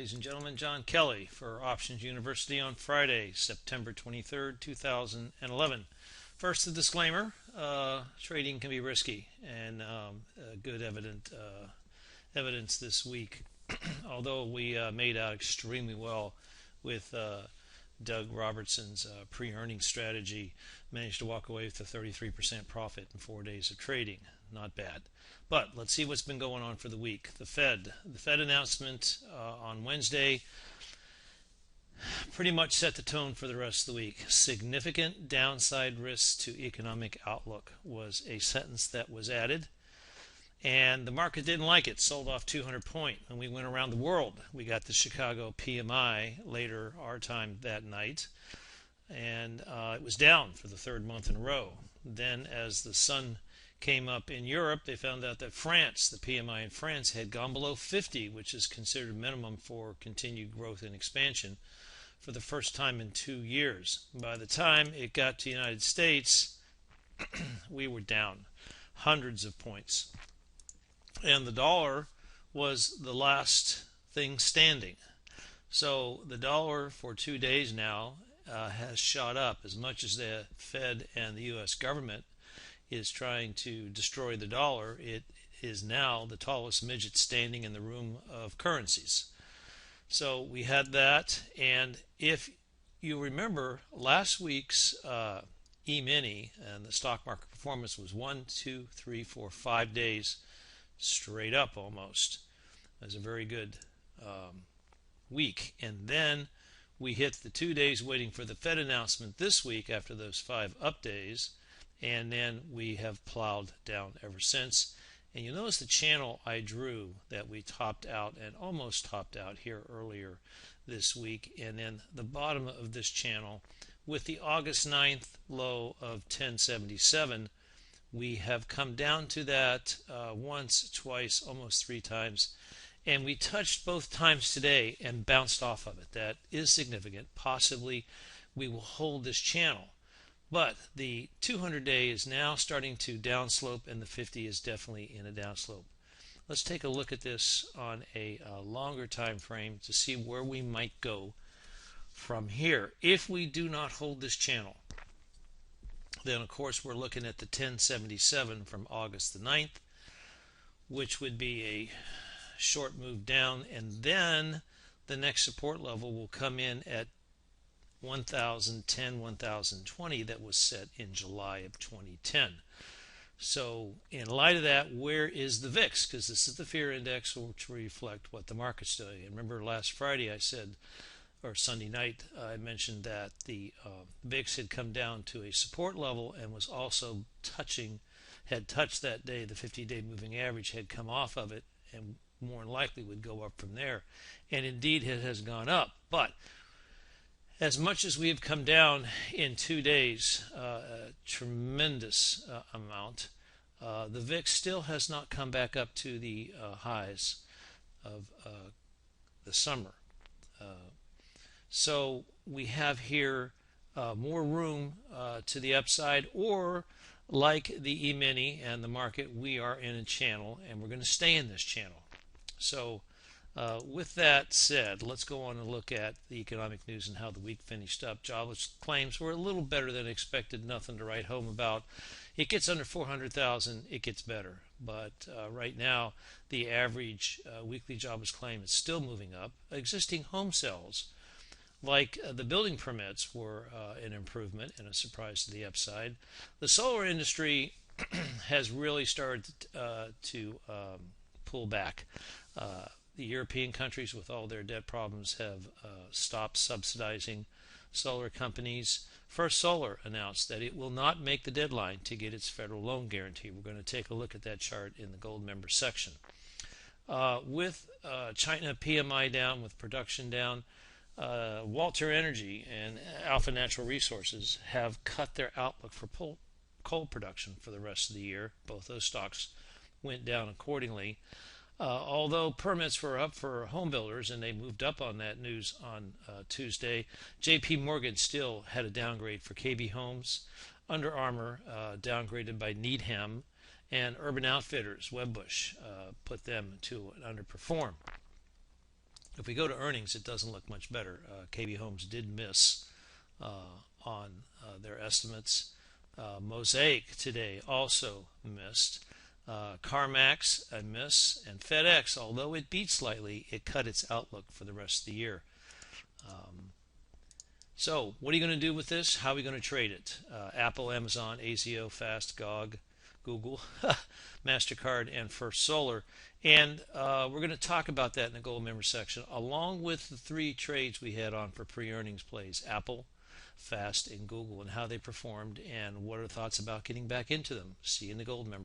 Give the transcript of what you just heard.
ladies and gentlemen. John Kelly for Options University on Friday, September 23rd, 2011. First, the disclaimer, trading can be risky and good evidence this week. Although we made out extremely well with Doug Robertson's pre-earnings strategy, managed to walk away with a 33% profit in 4 days of trading. Not bad. But let's see what's been going on for the week. The Fed announcement on Wednesday pretty much set the tone for the rest of the week. Significant downside risks to economic outlook was a sentence that was added. And the market didn't like it, sold off 200 points. And we went around the world. We got the Chicago PMI later our time that night. And it was down for the third month in a row. Then as the sun came up in Europe, they found out that France, the PMI in France, had gone below 50, which is considered minimum for continued growth and expansion for the first time in 2 years. By the time it got to the United States, we were down hundreds of points. And the dollar was the last thing standing. So the dollar for 2 days now has shot up. As much as the Fed and the U.S. government is trying to destroy the dollar, it is now the tallest midget standing in the room of currencies. So we had that, and if you remember last week's E-mini and the stock market performance was 1, 2, 3, 4, 5 days straight up almost. It was a very good week. And then we hit the 2 days waiting for the Fed announcement this week after those 5 up days. And then we have plowed down ever since. And you notice the channel I drew that we topped out and almost topped out here earlier this week. And then the bottom of this channel with the August 9th low of 1077, we have come down to that once, twice, almost 3 times. And we touched both times today and bounced off of it. That is significant. Possibly we will hold this channel. But the 200-day is now starting to downslope, and the 50 is definitely in a downslope. Let's take a look at this on a longer time frame to see where we might go from here. If we do not hold this channel, then of course we're looking at the 1077 from August the 9th, which would be a short move down, and then the next support level will come in at 1010, 1020 that was set in July of 2010. So in light of that, where is the VIX? Because this is the fear index, which will reflect what the market's doing. And remember last Friday I said, or Sunday night, I mentioned that the VIX had come down to a support level and was also had touched that day. The 50-day moving average had come off of it and more than likely would go up from there. And indeed it has gone up. But as much as we have come down in 2 days, a tremendous amount, the VIX still has not come back up to the highs of the summer. So we have here more room to the upside, or like the E-mini and the market, we are in a channel and we're going to stay in this channel. So with that said, let's go on and look at the economic news and how the week finished up. Jobless claims were a little better than expected, nothing to write home about. It gets under 400,000, it gets better. But right now, the average weekly jobless claim is still moving up. Existing home sales, like the building permits, were an improvement and a surprise to the upside. The solar industry has really started to pull back. The European countries, with all their debt problems, have stopped subsidizing solar companies. First Solar announced that it will not make the deadline to get its federal loan guarantee. We're going to take a look at that chart in the gold member section. With China PMI down, with production down, Walter Energy and Alpha Natural Resources have cut their outlook for coal production for the rest of the year. Both those stocks went down accordingly. Although permits were up for home builders and they moved up on that news on Tuesday, J.P. Morgan still had a downgrade for KB Homes. Under Armour downgraded by Needham, and Urban Outfitters, Wedbush, put them to an underperform. If we go to earnings, it doesn't look much better. KB Homes did miss on their estimates. Mosaic today also missed. CarMax a miss, and FedEx, although it beat slightly, it cut its outlook for the rest of the year. So, what are you going to do with this? How are we going to trade it? Apple, Amazon, AZO, Fast, GOG, Google, MasterCard, and First Solar. And we're going to talk about that in the gold member section, along with the three trades we had on for pre-earnings plays: Apple, Fast, and Google, and how they performed, and what are thoughts about getting back into them. See you in the gold member.